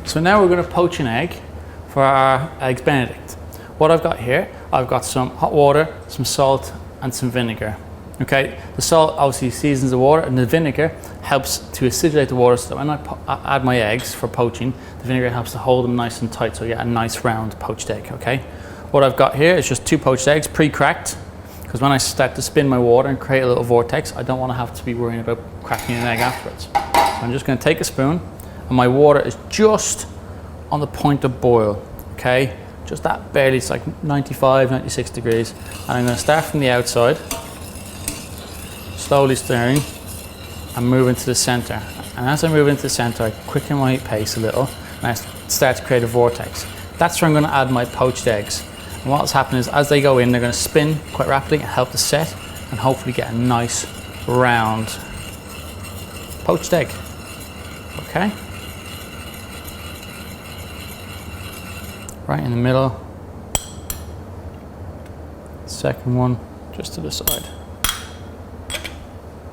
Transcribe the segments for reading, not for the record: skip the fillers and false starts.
So now we're going to poach an egg for our eggs Benedict. What I've got here, I've got some hot water, some salt and some vinegar. Okay, the salt obviously seasons the water and the vinegar helps to acidulate the water, so that when I add my eggs for poaching, the vinegar helps to hold them nice and tight so you get a nice round poached egg. Okay, what I've got here is just 2 poached eggs pre-cracked, because when I start to spin my water and create a little vortex, I don't want to have to be worrying about cracking an egg afterwards. So I'm just going to take a spoon, and my water is just on the point of boil. Okay, just that barely, it's like 95, 96 degrees. And I'm going to start from the outside, slowly stirring and move into the center. And as I move into the center, I quicken my pace a little and I start to create a vortex. That's where I'm going to add my poached eggs. And what's happening is as they go in, they're going to spin quite rapidly and help to set and hopefully get a nice round poached egg. Okay? Right in the middle. Second one just to the side.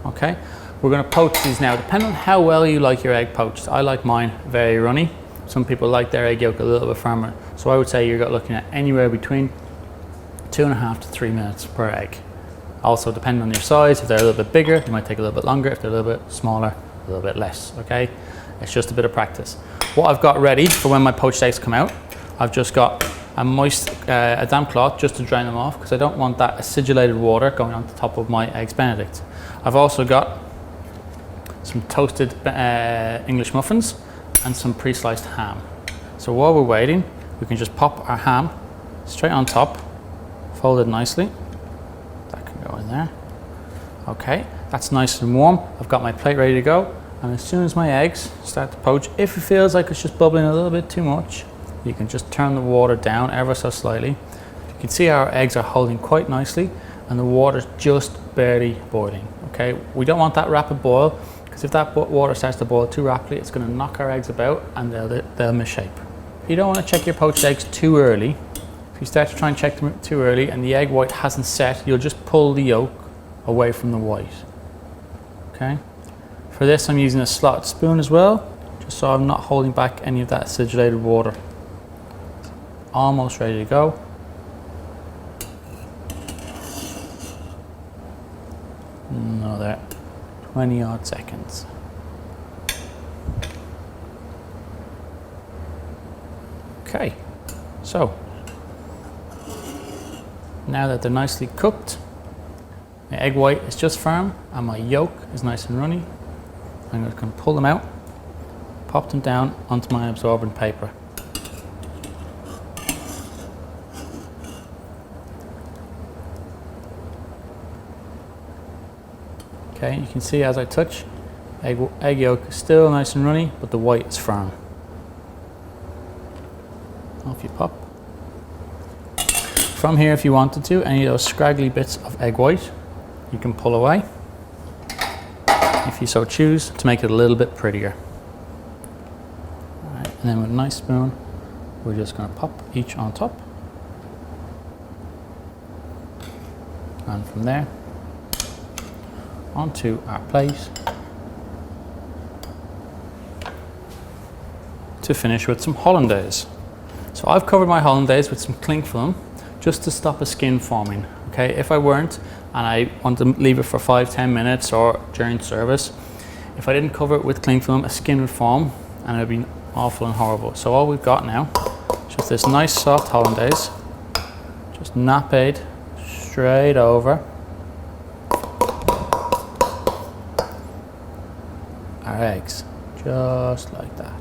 Okay, we're going to poach these now. Depending on how well you like your egg poached. I like mine very runny. Some people like their egg yolk a little bit firmer. So I would say you're looking at anywhere between 2.5 to 3 minutes per egg. Also depending on your size, if they're a little bit bigger, they might take a little bit longer. If they're a little bit smaller, a little bit less, okay? It's just a bit of practice. What I've got ready for when my poached eggs come out, I've just got a moist, a damp cloth just to drain them off because I don't want that acidulated water going on the top of my eggs Benedict. I've also got some toasted English muffins and some pre-sliced ham. So while we're waiting, we can just pop our ham straight on top, folded nicely. That can go in there. Okay, that's nice and warm. I've got my plate ready to go. And as soon as my eggs start to poach, if it feels like it's just bubbling a little bit too much, you can just turn the water down ever so slightly. You can see our eggs are holding quite nicely and the water's just barely boiling. Okay, we don't want that rapid boil because if that water starts to boil too rapidly, it's going to knock our eggs about and they'll misshape. You don't want to check your poached eggs too early. If you start to try and check them too early and the egg white hasn't set, you'll just pull the yolk away from the white. Okay, for this I'm using a slotted spoon as well, just so I'm not holding back any of that acidulated water. Almost ready to go. Another 20 odd seconds. Okay, so now that they're nicely cooked, my egg white is just firm and my yolk is nice and runny, I'm going to pull them out, pop them down onto my absorbent paper. Okay, you can see as I touch, egg yolk is still nice and runny, but the white is firm. Off you pop. From here, if you wanted to, any of those scraggly bits of egg white, you can pull away, if you so choose, to make it a little bit prettier. All right, and then with a nice spoon, we're just going to pop each on top. And from there, onto our plate to finish with some hollandaise. So I've covered my hollandaise with some cling film just to stop a skin forming. Okay, if I weren't and I want to leave it for 5-10 minutes or during service, if I didn't cover it with cling film, a skin would form and it would be awful and horrible. So all we've got now is just this nice soft hollandaise, just napped straight over our eggs, just like that.